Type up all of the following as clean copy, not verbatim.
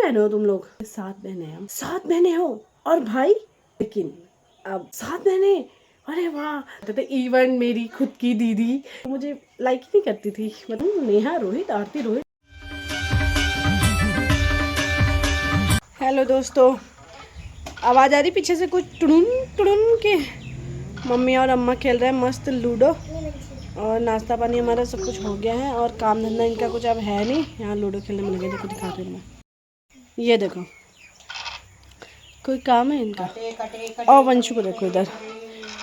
बहने हो तुम लोग? 7 बहने हम, 7 बहने हो और भाई, लेकिन अब 7 बहने, अरे वाह। तो इवन मेरी खुद की दीदी मुझे लाइक ही नहीं करती थी, मतलब नेहा, रोहित, आरती, रोहित। हेलो दोस्तों, आवाज़ आ रही पीछे से कुछ टुडुन टुडुन के? मम्मी और अम्मा खेल रहे हैं मस्त लूडो, और नाश्ता पानी हमारा सब कुछ हो गया है, और काम धंधा इनका कुछ अब है नहीं, यहाँ लूडो खेलने में लगे। देखो दिखाती हूँ मैं, ये देखो कोई काम है इनका। और वंशु को देखो इधर,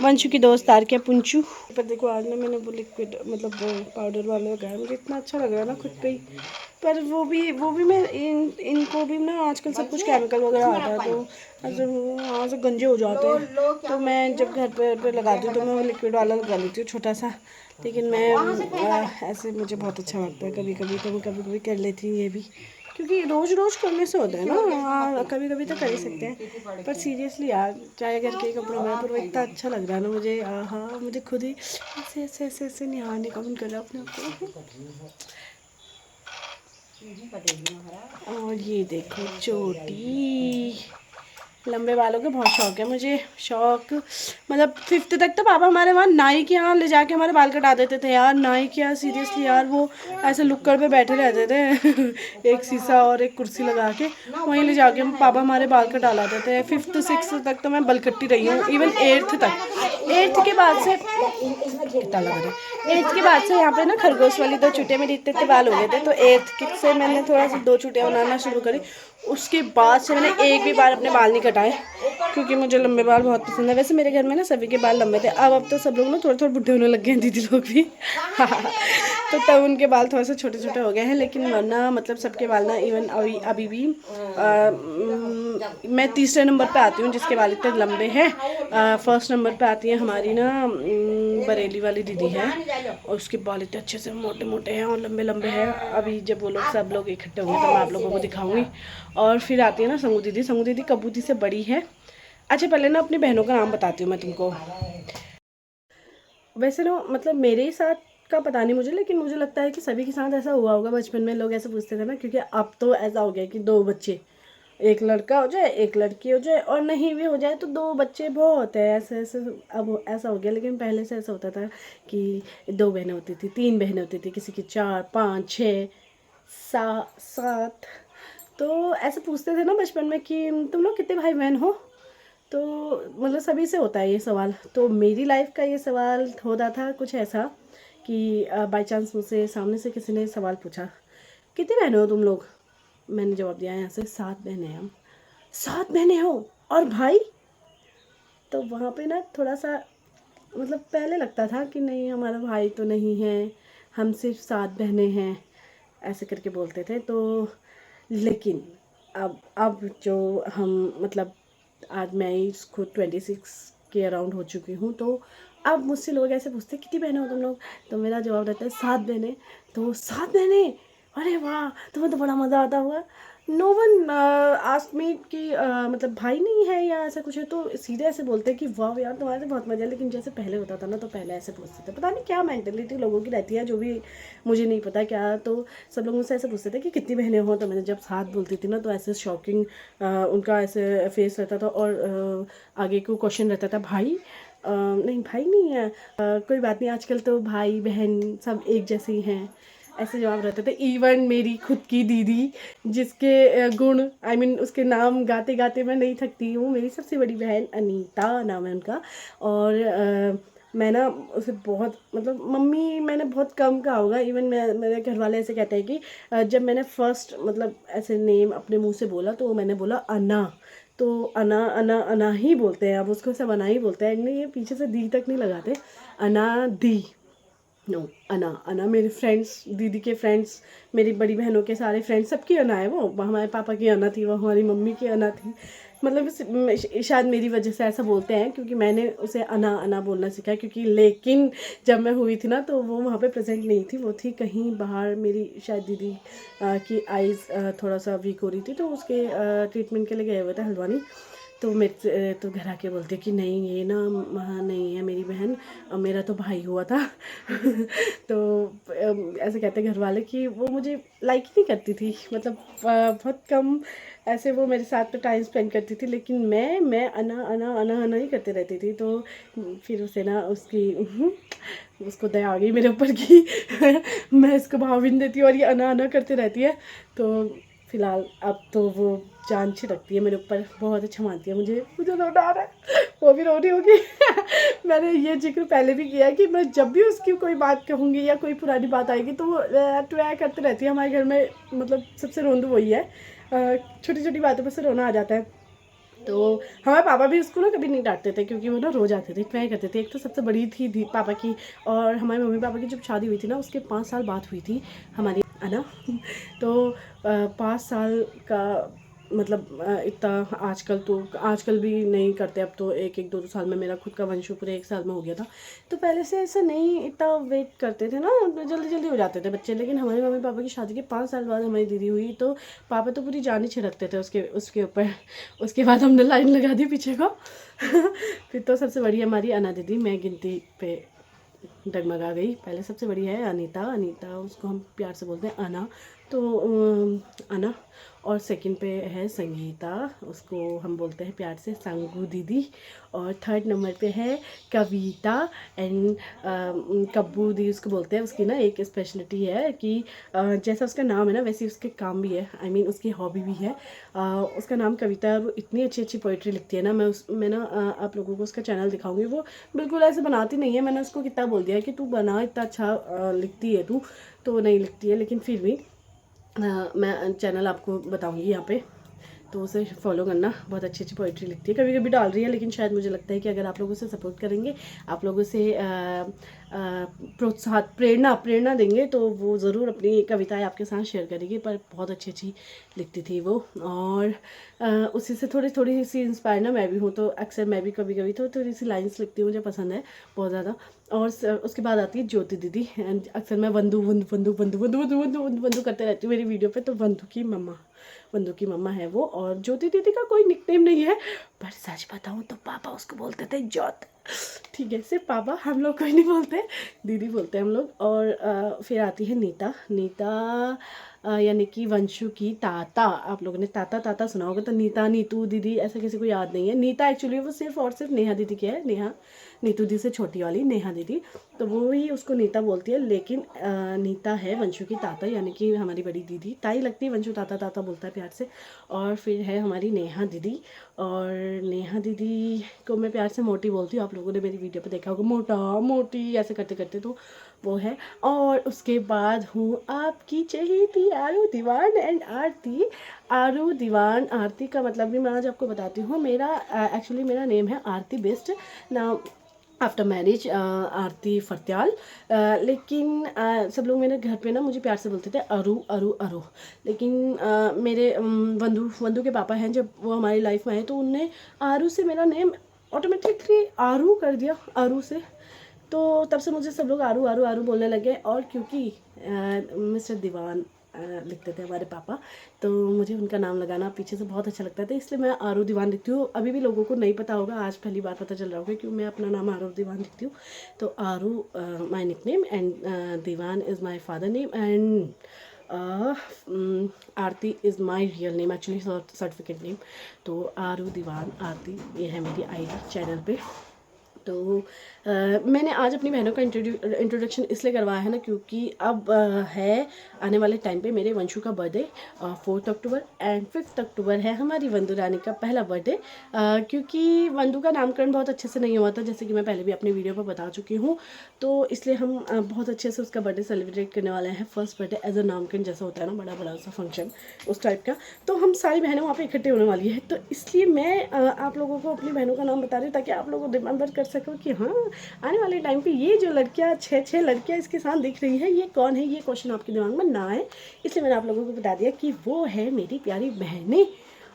वंशु की दोस्त आ रही है पुंचू। पर देखो आज ना मैंने वो लिक्विड मतलब वो पाउडर वाला लगाया, मुझे इतना अच्छा लग रहा है ना खुद पे ही। पर वो भी मैं इनको भी ना आजकल सब कुछ केमिकल वगैरह आता है, तो ऐसे वहाँ से गंजे हो जाते हैं। तो मैं जब घर पे लगाती हूँ तो मैं वो लिक्विड वाला लगा लेती हूँ छोटा सा। लेकिन मैं ऐसे मुझे बहुत अच्छा लगता है कभी कभी, तो मैं कभी कभी कर लेती हूँ ये भी, क्योंकि रोज़ रोज़ करने से होता है ना, कभी कभी तो कर ही सकते हैं। पर सीरियसली यार, चाहे घर के कपड़ों में, पर वो इतना अच्छा लग रहा है ना मुझे, हाँ मुझे खुद ही ऐसे ऐसे ऐसे ऐसे निहारने का मन कर रहा है अपने आप को। और ये देखो चोटी, लंबे बालों के बहुत शौक है मुझे, शौक मतलब 5th तक तो पापा हमारे वहाँ नाई के यहाँ ले जाके हमारे बाल कटा देते थे यार। नाई के यहाँ सीरियसली यार, वो ऐसे लुक्कड़ पे बैठे रहते थे एक शीशा और एक कुर्सी लगा के, वहीं ले जाके हम पापा हमारे बाल कटा लाते थे। 5th 6th तक तो मैं बलकट्टी रही हूँ, इवन 8th तक। 8th के बाद से कितना लग रहा है, 8th के बाद से यहाँ पे ना खरगोश वाली 2 चुटिया, मेरी इतने बाल हो गए थे, तो 8th से मैंने थोड़ा सा 2 चुटिया बनाना शुरू करी। उसके बाद से मैंने एक भी बार अपने बाल नहीं कटाए, क्योंकि मुझे लंबे बाल बहुत पसंद है। वैसे मेरे घर में ना सभी के बाल लंबे थे, अब तो सब लोग ना थोड़े थोड़े बुढ़े होने लग गए हैं, दीदी लोग भी तो तब उनके बाल थोड़े से छोटे छोटे हो गए हैं, लेकिन वरना मतलब सबके बाल ना इवन अभी भी मैं तीसरे नंबर पे आती हूँ जिसके बाल इतने लंबे हैं। फर्स्ट नंबर पे आती है हमारी ना बरेली वाली दीदी है, और उसके बाल इतने अच्छे से मोटे मोटे हैं और लंबे लंबे हैं। अभी जब वो लोग सब लोग इकट्ठे होंगे तो मैं आप लोगों को दिखाऊंगी। और फिर आती है ना संगू दीदी, संगू दीदी कबूती से बड़ी है। अच्छा पहले ना अपनी बहनों का नाम बताती हूँ मैं तुमको। वैसे ना मतलब मेरे ही साथ का पता नहीं मुझे, लेकिन मुझे लगता है कि सभी के साथ ऐसा हुआ होगा। बचपन में लोग ऐसे पूछते थे ना, क्योंकि अब तो ऐसा हो गया कि 2 बच्चे, एक लड़का हो जाए एक लड़की हो जाए, और नहीं भी हो जाए तो 2 बच्चे बहुत है, ऐसे ऐसे अब ऐसा हो गया। लेकिन पहले से ऐसा होता था कि 2 बहनें होती थी, 3 बहनें होती थी, किसी की 4 5 6 7। तो ऐसे पूछते थे ना बचपन में कि तुम लोग कितने भाई बहन हो, तो मतलब सभी से होता है ये सवाल। तो मेरी लाइफ का ये सवाल होता था कुछ ऐसा कि बाई चांस मुझसे सामने से किसी ने सवाल पूछा, कितनी बहनें हो तुम लोग? मैंने जवाब दिया यहाँ से 7 बहनें हैं हम। 7 बहनें हो और भाई? तो वहाँ पे ना थोड़ा सा मतलब पहले लगता था कि नहीं हमारा भाई तो नहीं है, हम सिर्फ 7 बहनें हैं, ऐसे करके बोलते थे। तो लेकिन अब जो हम मतलब आज मैं खुद 26 के अराउंड हो चुकी हूँ, तो अब मुझसे लोग ऐसे पूछते कितनी बहनें हो तुम लोग, तो मेरा जवाब रहता है 7 बहनें। तो 7 बहनें, अरे वाह, तुम्हें तो बड़ा मज़ा आता हुआ। नो वन आस्क मी कि मतलब भाई नहीं है या ऐसा कुछ है, तो सीधे ऐसे बोलते हैं कि वाह यार तुम्हारे तो बहुत मज़ा है। लेकिन जैसे पहले होता था ना, तो पहले ऐसे पूछते थे, पता नहीं क्या मेंटेलिटी लोगों की रहती है, जो भी मुझे नहीं पता क्या। तो सब लोग मुझसे ऐसे पूछते थे कि कितनी बहनें हो, तो मैंने जब 7 बोलती थी ना, तो ऐसे शॉकिंग उनका ऐसे फेस रहता था। और आगे को क्वेश्चन रहता था भाई, नहीं भाई नहीं है, कोई बात नहीं, आजकल तो भाई बहन सब एक जैसे ही हैं, ऐसे जवाब रहते थे। इवन मेरी खुद की दीदी, जिसके गुण उसके नाम गाते गाते मैं नहीं थकती हूँ, मेरी सबसे बड़ी बहन अनीता नाम है उनका। और मैं ना उसे बहुत मतलब मम्मी मैंने बहुत कम कहा होगा। इवन मेरे घर वाले ऐसे कहते हैं कि जब मैंने फर्स्ट मतलब ऐसे नेम अपने मुंह से बोला, तो मैंने बोला अना। तो अना अना अना ही बोलते हैं, अब उसको सब अना ही बोलते हैं, नहीं ये पीछे से दी तक नहीं लगाते। अना दी, नो अना। अना मेरे फ्रेंड्स, दीदी के फ्रेंड्स, मेरी बड़ी बहनों के सारे फ्रेंड्स, सबकी अना है वो। हमारे पापा की अना थी, वो हमारी मम्मी की अना थी। मतलब शायद मेरी वजह से ऐसा बोलते हैं, क्योंकि मैंने उसे अना अना बोलना सीखा। क्योंकि लेकिन जब मैं हुई थी ना, तो वो वहाँ पे प्रेजेंट नहीं थी, वो थी कहीं बाहर। मेरी शायद दीदी की आइज़ थोड़ा सा वीक हो रही थी, तो उसके ट्रीटमेंट के लिए गए हुए थे हल्द्वानी। तो मेरे से तो घर आके बोलती है कि नहीं ये ना नहीं है मेरी बहन, मेरा तो भाई हुआ था। तो ऐसे कहते घर वाले कि वो मुझे लाइक ही नहीं करती थी, मतलब बहुत कम ऐसे वो मेरे साथ तो टाइम स्पेंड करती थी, लेकिन मैं अना अना अना अना ही करते रहती थी। तो फिर उसे ना उसको दया आ गई मेरे ऊपर की मैं इसको भाव भी नहीं देती और ये अना अना करते रहती है। तो फिलहाल अब तो वो जान छिड़कती है मेरे ऊपर, बहुत अच्छा मानती है मुझे रोना आ रहा है, वो भी रो रही होगी। मैंने ये जिक्र पहले भी किया है कि मैं जब भी उसकी कोई बात कहूँगी या कोई पुरानी बात आएगी तो वो टुआ करते रहती है। हमारे घर में मतलब सबसे रोंदू वही है, छोटी छोटी बातों पर से रोना आ जाता है। तो हमारे पापा भी उसको ना कभी नहीं डांटते थे, क्योंकि वो ना रो जाते थे, ट्राई करते थे। एक तो सबसे बड़ी थी पापा की, और हमारे मम्मी पापा की जब शादी हुई थी ना उसके 5 साल बाद हुई थी हमारी, है ना। तो 5 साल का मतलब इतना आजकल भी नहीं करते। अब तो एक 2 साल में मेरा खुद का वंशु पूरे 1 साल में हो गया था। तो पहले से ऐसा नहीं इतना वेट करते थे ना, जल्दी जल्दी हो जाते थे बच्चे। लेकिन हमारे मम्मी पापा की शादी के 5 साल बाद हमारी दीदी हुई, तो पापा तो पूरी जान ही छिड़कते थे उसके ऊपर। उसके बाद हमने लाइन लगा दी पीछे को। फिर तो सबसे बड़ी हमारी अना दीदी, मैं गिनती पे डगमगा गई। पहले सबसे बड़ी है अनीता, उसको हम प्यार से बोलते हैं अना, तो अना। और सेकंड पे है संगीता, उसको हम बोलते हैं प्यार से संगू दीदी। और थर्ड नंबर पे है कविता एंड कब्बू दी उसको बोलते हैं। उसकी ना एक स्पेशलिटी है कि जैसा उसका नाम है ना वैसे उसके काम भी है, आई मीन उसकी हॉबी भी है। उसका नाम कविता है और वो इतनी अच्छी अच्छी पोइट्री लिखती है ना। मैं ना आप लोगों को उसका चैनल दिखाऊंगी। वो बिल्कुल ऐसे बनाती नहीं है, मैंने उसको कितना बोल दिया है कि तू बना, इतना अच्छा लिखती है तू, तो नहीं लिखती है। लेकिन फिर भी मैं चैनल आपको बताऊंगी यहाँ पे, तो उसे फॉलो करना। बहुत अच्छी अच्छी पोइट्री लिखती है, कभी कभी डाल रही है, लेकिन शायद मुझे लगता है कि अगर आप लोगों से सपोर्ट करेंगे, आप लोगों से प्रेरणा देंगे, तो वो ज़रूर अपनी कविताएं आपके साथ शेयर करेगी। पर बहुत अच्छी अच्छी लिखती थी वो, और उसी से थोड़ी थोड़ी सी इंस्पायर ना मैं भी हूँ। तो अक्सर मैं भी कभी कभी थोड़ी सी लाइन्स लिखती हूँ, मुझे पसंद है बहुत ज़्यादा। और उसके बाद आती है ज्योति दीदी, एंड अक्सर मैं वंदू करते रहती हूँ मेरी वीडियो पे। तो वंदू की मम्मा है वो। और ज्योति दीदी का कोई निकनेम नहीं है, पर सच बताऊँ तो पापा उसको बोलते थे ज्योत। ठीक है, सिर्फ पापा, हम लोग कोई नहीं बोलते, दीदी बोलते हैं हम लोग। और फिर आती है नीता, यानी कि वंशु की ताता। आप लोगों ने ताता ताता सुना होगा, तो नीतू दीदी ऐसा किसी को याद नहीं है। नीता एक्चुअली वो सिर्फ और सिर्फ नेहा दीदी की है, नीतू दी से छोटी वाली नेहा दीदी, तो वो ही उसको नीता बोलती है। लेकिन नीता है वंशु की ताता, यानी कि हमारी बड़ी दीदी, ताई लगती है। वंशु ताता ताता बोलता है प्यार से। और फिर है हमारी नेहा दीदी, और नेहा दीदी को मैं प्यार से मोटी बोलती हूँ। आप लोगों ने मेरी वीडियो पे देखा होगा, मोटा मोटी ऐसे करते करते, तो वो है। और उसके बाद हूँ आपकी चहेती आरू दीवान एंड आरती। आरू दीवान आरती का मतलब भी मैं आज आपको बताती हूँ। मेरा एक्चुअली मेरा नेम है आरती बेस्ट ना, आफ्टर मैरिज आरती फरत्याल। लेकिन सब लोग मेरे घर पे ना मुझे प्यार से बोलते थे अरू अरू अरू। लेकिन मेरे वंदू के पापा हैं, जब वो हमारी लाइफ में आए तो उनने आरू से मेरा नेम ऑटोमेटिकली आरू कर दिया, आरू से। तो तब से मुझे सब लोग आरू आरू आरू बोलने लगे। और क्योंकि मिस्टर दीवान लिखते थे हमारे पापा, तो मुझे उनका नाम लगाना पीछे से बहुत अच्छा लगता था, इसलिए मैं आरू दीवान लिखती हूँ। अभी भी लोगों को नहीं पता होगा, आज पहली बार पता चल रहा होगा कि मैं अपना नाम आरू दीवान लिखती हूँ। तो Aru my nickname and Dewan is my father name and Aarti is my real name, actually certificate name. तो आरू दीवान आरती, ये है मेरी आईडी चैनल पे। तो मैंने आज अपनी बहनों का इंट्रोडक्शन इसलिए करवाया है ना, क्योंकि अब है आने वाले टाइम पे मेरे वंशु का बर्थडे 4 अक्टूबर एंड 5 अक्टूबर है हमारी वंदू रानी का पहला बर्थडे। क्योंकि वंदू का नामकरण बहुत अच्छे से नहीं हुआ था, जैसे कि मैं पहले भी अपनी वीडियो पर बता चुकी हूँ। तो इसलिए हम बहुत अच्छे से उसका बर्थडे सेलिब्रेट करने वाले हैं। फर्स्ट बर्थडे एज अ नामकरण जैसा होता है ना, बड़ा बड़ा सा फंक्शन उस टाइप का। तो हम सारी बहनें वहाँ पे इकट्ठे होने वाली है, तो इसलिए मैं आप लोगों को अपनी बहनों का नाम बता रही हूँ, ताकि आप लोग रिमेंबर कर सको कि हाँ, आने वाले टाइम पे ये जो लड़कियाँ 6 लड़कियाँ इसके साथ दिख रही हैं, ये कौन है, ये क्वेश्चन आपके दिमाग में ना आए। इसलिए मैंने आप लोगों को बता दिया कि वो है मेरी प्यारी बहनें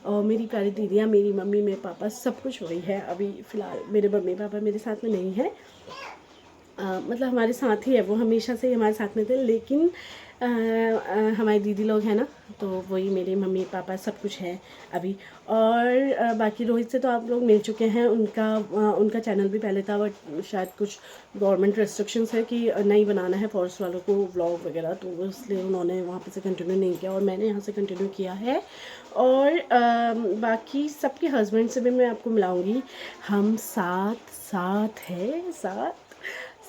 और मेरी प्यारी दीदियाँ, मेरी मम्मी, मेरे पापा, सब कुछ वही है। अभी फ़िलहाल मेरे मम्मी पापा मेरे साथ में नहीं है, मतलब हमारे साथ ही है, वो हमेशा से ही हमारे साथ में थे, लेकिन हमारी दीदी लोग हैं ना, तो वही मेरे मम्मी पापा सब कुछ है अभी। और बाकी रोहित से तो आप लोग मिल चुके हैं, उनका चैनल भी पहले था, बट शायद कुछ गवर्नमेंट रेस्ट्रिक्शंस है कि नहीं बनाना है फॉरेस्ट वालों को व्लॉग वगैरह, तो इसलिए उन्होंने वहाँ पे से कंटिन्यू नहीं किया और मैंने यहाँ से कंटिन्यू किया है। और बाकी सबके हस्बैंड से भी मैं आपको मिलाऊंगी। हम सात है, सात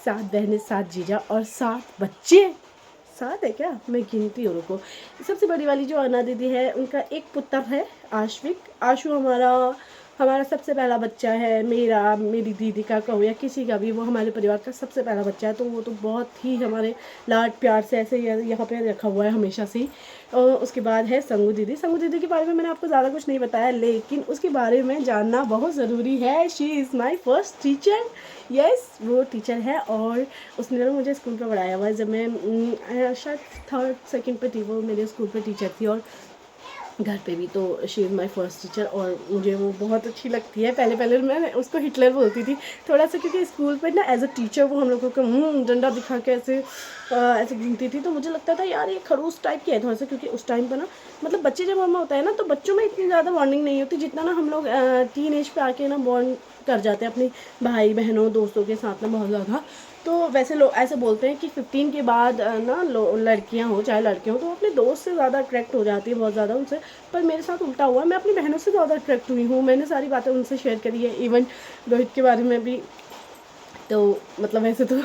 बहनें, सात जीजा और सात बच्चे। सात है क्या, मैं गिनती हूँ रुको। सबसे बड़ी वाली जो अना दीदी है, उनका एक पुत्र है आश्विक। आशु हमारा सबसे पहला बच्चा है, मेरी दीदी का कहो या किसी का भी, वो हमारे परिवार का सबसे पहला बच्चा है। तो वो तो बहुत ही हमारे लाड प्यार से ऐसे यहाँ पे रखा हुआ है हमेशा से ही। और उसके बाद है संगू दीदी के बारे में मैंने आपको ज़्यादा कुछ नहीं बताया, लेकिन उसके बारे में जानना बहुत ज़रूरी है। She is my first teacher. Yes, वो टीचर है और उसने ना मुझे स्कूल पर पढ़ाया हुआ है। जब मैं शायद 3rd 2nd पे थी, वो मेरे स्कूल पर टीचर थी और घर पे भी। तो she is my first teacher और मुझे वो बहुत अच्छी लगती है। पहले मैं उसको हिटलर बोलती थी थोड़ा सा, क्योंकि स्कूल पर ना एज अ टीचर वो हम लोगों को डंडा दिखा के ऐसे घूमती थी। तो मुझे लगता था यार ये खड़ूस टाइप की है थोड़ा सा, क्योंकि उस टाइम पर ना मतलब बच्चे जब हम होता है ना, तो बच्चों में इतनी ज़्यादा बॉन्डिंग नहीं होती जितना ना हम लोग टीन एज पे आके ना बॉन्ड कर जाते हैं अपने भाई बहनों दोस्तों के साथ ना बहुत ज़्यादा। तो वैसे लोग ऐसे बोलते हैं कि 15 के बाद ना लड़कियां हो चाहे लड़के हो, तो अपने दोस्त से ज़्यादा अट्रैक्ट हो जाती है बहुत ज़्यादा उनसे। पर मेरे साथ उल्टा हुआ, मैं अपनी बहनों से ज़्यादा अट्रैक्ट हुई हूँ। मैंने सारी बातें उनसे शेयर करी है, इवन रोहित के बारे में भी। तो मतलब वैसे तो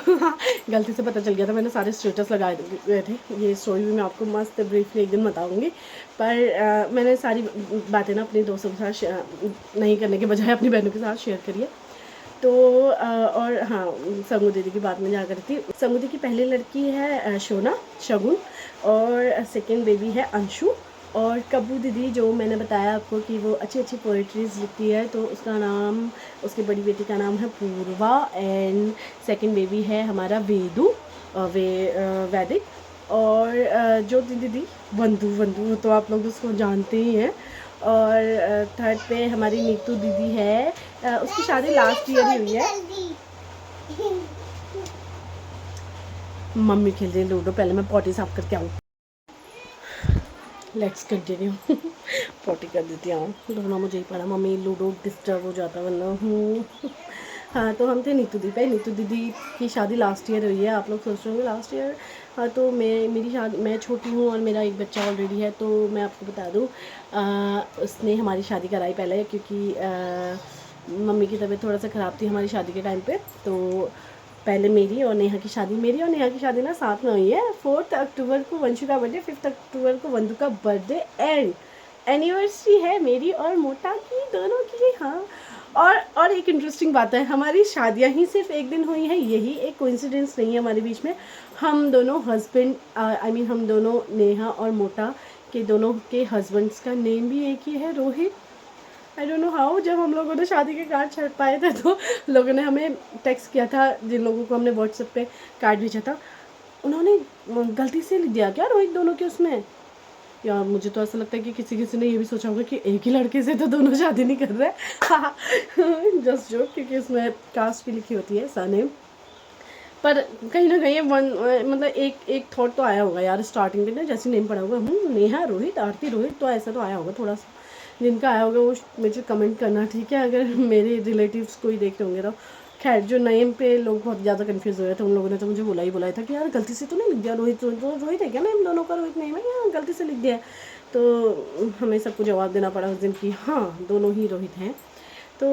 गलती से पता चल गया था, मैंने सारे स्टेटस लगाए हुए थे। ये स्टोरी भी मैं आपको मस्त ब्रीफली एक दिन बताऊंगी। पर मैंने सारी बातें ना अपने दोस्तों के साथ नहीं करने के बजाय अपनी बहनों के साथ शेयर करी है। तो और हाँ, संगू दीदी की बात में जा कर थी। संगू दीदी की पहली लड़की है शगुन और सेकंड बेबी है अंशु। और कब्बू दीदी जो मैंने बताया आपको कि वो अच्छी अच्छी पोइट्रीज लिखती है, तो उसकी बड़ी बेटी का नाम है पूर्वा एंड सेकंड बेबी है हमारा वैदिक। और जो दीदी वंदू तो आप लोग उसको जानते ही हैं। और थर्ड पे हमारी नीतू दीदी है, उसकी शादी लास्ट ईयर ही हुई है। मम्मी खेल रही लूडो, पहले मैं पॉटी साफ करके आऊँ। Let's continue. पॉटी कर देती हूँ, दोनों मुझे ही पड़ा, मम्मी लूडो डिस्टर्ब हो जाता वरना। हाँ, तो हम थे नीतू दीदी की शादी लास्ट ईयर हुई है। आप लोग सोच रहे होंगे लास्ट ईयर। हाँ, तो मैं छोटी हूँ और मेरा एक बच्चा ऑलरेडी है। तो मैं आपको बता दूँ, उसने हमारी शादी कराई पहले, क्योंकि मम्मी की तबीयत थोड़ा सा ख़राब थी हमारी शादी के टाइम पे। तो पहले मेरी और नेहा की शादी ना साथ में हुई है। 4 अक्टूबर को वंशु का बर्थडे, 5 अक्टूबर को वंदु का बर्थडे एंड एनिवर्सरी है मेरी और मोटा की, दोनों की। हाँ, और एक इंटरेस्टिंग बात है, हमारी शादियां ही सिर्फ एक दिन हुई है, यही एक कोइंसिडेंस नहीं है हमारे बीच में। हम दोनों हम दोनों नेहा और मोटा के दोनों के हस्बैंड्स का नेम भी एक ही है, Rohit. I don't know how. जब हम लोगों ने शादी के कार्ड छप पाए थे, तो लोगों ने हमें टेक्स्ट किया था, जिन लोगों को हमने व्हाट्सएप पे कार्ड भेजा था, उन्होंने गलती से लिख दिया क्या रोहित दोनों के उसमें। यार मुझे तो ऐसा लगता है कि किसी ने ये भी सोचा होगा कि एक ही लड़के से तो दोनों शादी नहीं कर रहे। जस्ट जोक, क्योंकि उसमें कास्ट भी लिखी होती है सरनेम। पर कहीं ना कहीं मतलब एक थॉट तो आया होगा यार स्टार्टिंग में ना, जैसे नेम पड़ा होगा नेहा रोहित, आरती रोहित, तो ऐसा तो आया होगा थोड़ा सा। जिनका आया होगा वो मुझे कमेंट करना, ठीक है, अगर मेरे रिलेटिव्स कोई देख रहे होंगे तो। खैर, जो नेम पे लोग बहुत ज़्यादा कंफ्यूज हो रहे थे, उन लोगों ने तो मुझे बोला ही था कि यार गलती से तो नहीं लिख दिया रोहित, तो रोहित है क्या नेम, दोनों का रोहित नेम है या गलती से लिख दिया है। तो हमें सबको जवाब देना पड़ा उस दिन कि हाँ, दोनों ही रोहित हैं। तो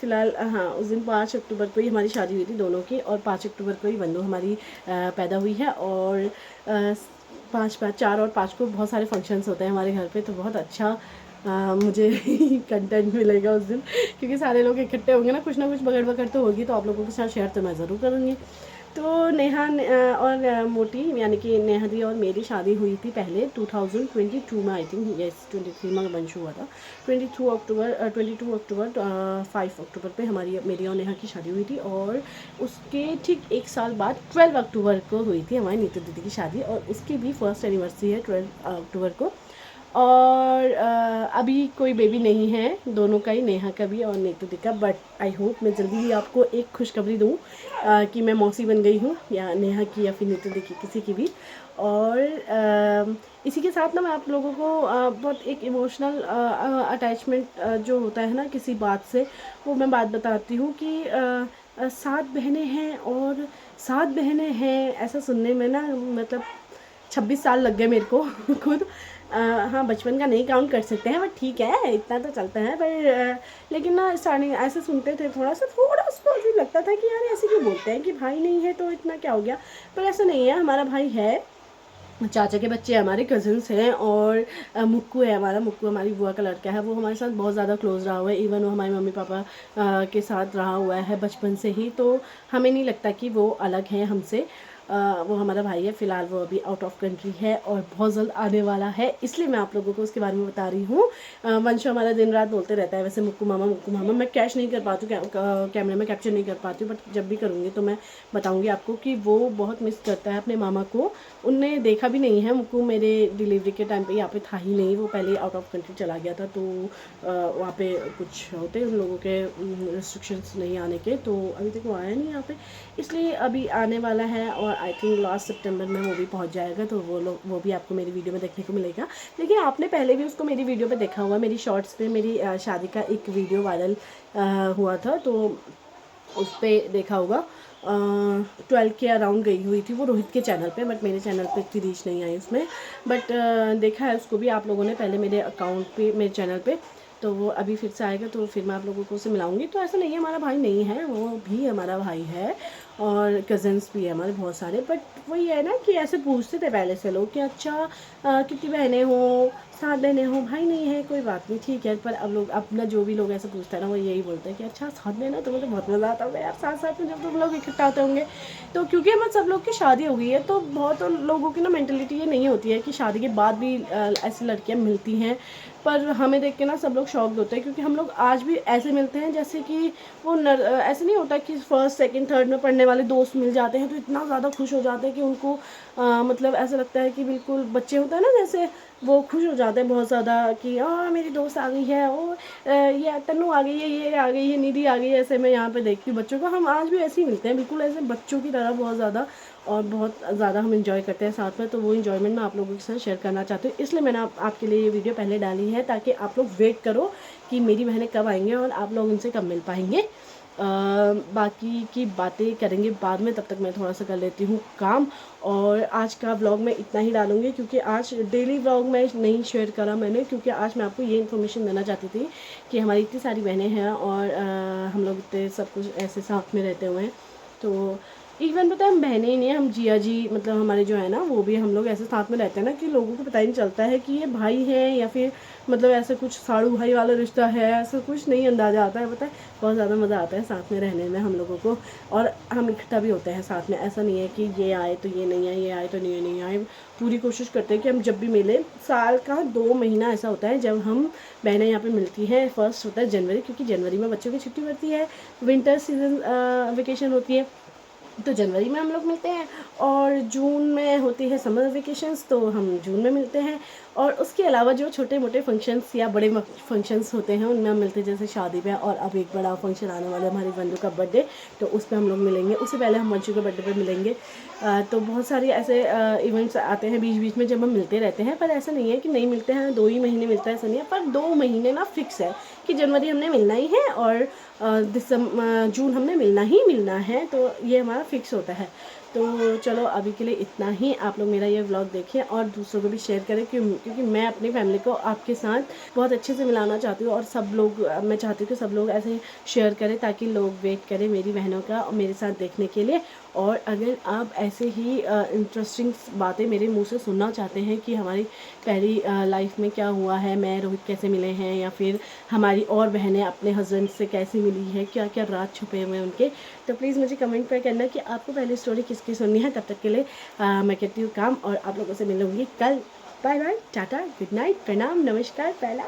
फ़िलहाल हाँ, उस दिन 5 अक्टूबर को ही हमारी शादी हुई थी दोनों की, और 5 अक्टूबर को ही वंदु हमारी पैदा हुई है। और 4 और 5 को बहुत सारे फंक्शंस होते हैं हमारे घर पे, तो बहुत अच्छा मुझे कंटेंट मिलेगा उस दिन, क्योंकि सारे लोग इकट्ठे होंगे ना कुछ बगड़ तो होगी, तो आप लोगों के साथ शेयर तो मैं ज़रूर करूँगी। तो नेहा और मोटी यानी कि नेहा दी और मेरी शादी हुई थी पहले 2022 में, आई थिंक यस 23 में वंशु हुआ था। 22 अक्टूबर 5 अक्टूबर पे मेरी और नेहा की शादी हुई थी। और उसके ठीक एक साल बाद 12 अक्टूबर को हुई थी हमारी नीतू दीदी की शादी, और उसकी भी फर्स्ट एनिवर्सरी है 12 अक्टूबर को। और अभी कोई बेबी नहीं है, दोनों का ही, नेहा का भी और नीतू का। बट आई होप मैं जल्दी ही आपको एक खुशखबरी दूँ कि मैं मौसी बन गई हूँ, या नेहा की या फिर नीतू की, किसी की भी। और इसी के साथ ना मैं आप लोगों को बहुत एक इमोशनल अटैचमेंट जो होता है ना किसी बात से, वो मैं बात बताती हूँ कि 7 बहनें हैं, और 7 बहनें हैं ऐसा सुनने में ना मतलब 26 साल लग गए मेरे को खुद। हाँ, बचपन का नहीं काउंट कर सकते हैं, बट ठीक है, इतना तो चलता है। पर लेकिन ना स्टार्टिंग ऐसे सुनते थे, थोड़ा सा अजीब लगता था कि यार ऐसे क्यों बोलते हैं कि भाई नहीं है तो इतना क्या हो गया। पर ऐसा नहीं है, हमारा भाई है, चाचा के बच्चे हमारे कज़न्स हैं, और मुक्कू है हमारा, मुक्कू हमारी बुआ का लड़का है। वो हमारे साथ बहुत ज़्यादा क्लोज रहा हुआ है, इवन वो हमारे मम्मी पापा के साथ रहा हुआ है बचपन से ही। तो हमें नहीं लगता कि वो अलग है हमसे। वो हमारा भाई है। फ़िलहाल वो अभी आउट ऑफ कंट्री है और बहुत जल्द आने वाला है, इसलिए मैं आप लोगों को उसके बारे में बता रही हूँ। वंश हमारा दिन रात बोलते रहता है वैसे, मुक्कू मामा मुक्कू मामा। मैं कैश नहीं कर पाती हूँ, कैमरे में कैप्चर नहीं कर पाती हूँ, बट जब भी करूँगी तो मैं बताऊँगी आपको कि वो बहुत मिस करता है अपने मामा को। उनने देखा भी नहीं है मुक्कू, मेरे डिलीवरी के टाइम पे यहाँ पे था ही नहीं, वो पहले आउट ऑफ कंट्री चला गया था। तो वहाँ पे कुछ होते उन लोगों के रिस्ट्रिक्शंस नहीं आने के, तो अभी तक वो आया नहीं यहाँ पे, इसलिए अभी आने वाला है। और आई थिंक लास्ट सितंबर में वो भी पहुँच जाएगा, तो वो भी आपको मेरी वीडियो में देखने को मिलेगा। लेकिन आपने पहले भी उसको मेरी वीडियो पे देखा हुआ, मेरी शॉर्ट्स पे मेरी शादी का एक वीडियो वायरल हुआ था, तो उस पर देखा होगा। 12 के अराउंड गई हुई थी वो रोहित के चैनल पे, बट मेरे चैनल पे इतनी रीच नहीं आई उसमें। बट देखा है उसको भी आप लोगों ने पहले मेरे अकाउंट पे, मेरे चैनल पे। तो वो अभी फिर से आएगा, तो फिर मैं आप लोगों को उसे मिलाऊंगी। तो ऐसा नहीं है हमारा भाई नहीं है, वो भी हमारा भाई है, और कज़न्स भी है हमारे बहुत सारे। बट वही है ना कि ऐसे पूछते थे पहले से लोग कि अच्छा कितनी बहनें हो, 7 बहनें हो, भाई नहीं है कोई बात नहीं ठीक है। पर अब लोग अपना जो भी लोग ऐसे पूछते हैं ना, वो यही बोलते हैं कि अच्छा 7 बहनें, तो मुझे बहुत मज़ा आता होगा यार साथ साथ में जब तुम लोग इकट्ठा होते होंगे। तो क्योंकि हम सब लोग की शादी हो गई है, तो बहुत लोगों की ना मेंटलिटी ये नहीं होती है कि शादी के बाद भी ऐसी लड़कियां मिलती हैं। पर हमें देख के ना सब लोग शॉक्ड होते हैं, क्योंकि हम लोग आज भी ऐसे मिलते हैं जैसे कि वो ऐसे नहीं होता कि फर्स्ट सेकंड थर्ड में पढ़ने वाले दोस्त मिल जाते हैं तो इतना ज़्यादा खुश हो जाते हैं कि उनको मतलब ऐसा लगता है कि बिल्कुल बच्चे होते हैं ना, जैसे वो खुश हो जाते हैं बहुत ज़्यादा कि मेरी दोस्त आ गई है, और ये तन्नू आ गई है, ये आ गई है, निधि आ गई है। ऐसे मैं यहाँ पे देखती हूँ बच्चों को, हम आज भी ऐसे ही मिलते हैं बिल्कुल ऐसे बच्चों की तरह बहुत ज़्यादा, और बहुत ज़्यादा हम इंजॉय करते हैं साथ में। तो वो इन्जॉयमेंट मैं आप लोगों के साथ शेयर करना चाहती हूँ, इसलिए मैंने आपके लिए ये वीडियो पहले डाली है, ताकि आप लोग वेट करो कि मेरी बहनें कब आएंगे और आप लोग उनसे कब मिल पाएंगे। बाकी की बातें करेंगे बाद में, तब तक मैं थोड़ा सा कर लेती हूँ काम। और आज का व्लॉग मैं इतना ही डालूँगी, क्योंकि आज डेली व्लॉग मैं नहीं शेयर करा मैंने, क्योंकि आज मैं आपको ये इन्फॉर्मेशन देना चाहती थी कि हमारी इतनी सारी बहनें हैं, और हम लोग इतने सब कुछ ऐसे साथ में रहते हुए हैं। तो इवन पता है हम बहनें ही नहीं है, हम जिया जी मतलब हमारे जो है ना, वो भी हम लोग ऐसे साथ में रहते हैं ना कि लोगों को पता ही नहीं चलता है कि ये भाई है, या फिर मतलब ऐसा कुछ साड़ू भाई वाला रिश्ता है, ऐसा कुछ नहीं अंदाज़ा आता है। पता है बहुत ज़्यादा मज़ा आता है साथ में रहने में हम लोगों को, और हम इकट्ठा भी होते हैं साथ में। ऐसा नहीं है कि ये आए तो ये नहीं आए, ये आए तो ये नहीं आए। पूरी कोशिश करते हैं कि हम जब भी मिले, साल का 2 महीना ऐसा होता है जब हम बहनें यहाँ पे मिलती हैं। फर्स्ट होता है जनवरी, क्योंकि जनवरी में बच्चों की छुट्टी पड़ती है, विंटर सीजन वेकेशन होती है, तो जनवरी में हम लोग मिलते हैं। और जून में होती है समर वेकेशंस, तो हम जून में मिलते हैं। और उसके अलावा जो छोटे मोटे फंक्शंस या बड़े फंक्शंस होते हैं उनमें हम मिलते हैं, जैसे शादी पे। और अब एक बड़ा फंक्शन आने वाला है हमारी वंदू का बर्थडे, तो उस पर हम लोग मिलेंगे। उससे पहले हम वंशु के बर्थडे पे मिलेंगे। तो बहुत सारे ऐसे इवेंट्स आते हैं बीच बीच में जब हम मिलते रहते हैं। पर ऐसा नहीं है कि नहीं मिलते हैं, 2 ही महीने मिलता है ऐसा नहीं है, पर 2 महीने ना फिक्स है कि जनवरी हमने मिलना ही है, और जून हमने मिलना ही मिलना है, तो ये हमारा फिक्स होता है। तो चलो अभी के लिए इतना ही। आप लोग मेरा ये व्लॉग देखें और दूसरों को भी शेयर करें, क्योंकि मैं अपनी फैमिली को आपके साथ बहुत अच्छे से मिलाना चाहती हूँ, और सब लोग, मैं चाहती हूँ कि सब लोग ऐसे शेयर करें, ताकि लोग वेट करें मेरी बहनों का और मेरे साथ देखने के लिए। और अगर आप ऐसे ही इंटरेस्टिंग बातें मेरे मुंह से सुनना चाहते हैं कि हमारी पहली लाइफ में क्या हुआ है, मैं रोहित कैसे मिले हैं, या फिर हमारी और बहनें अपने हस्बैंड से कैसे मिली है, क्या क्या राज छुपे हुए हैं उनके, तो प्लीज़ मुझे कमेंट पर करना कि आपको पहली स्टोरी किसकी सुननी है। तब तक के लिए मैं करती हूँ काम, और आप लोगों से मिलूँगी कल। Bye bye, tata, good night, प्रणाम, नमस्कार, पहला।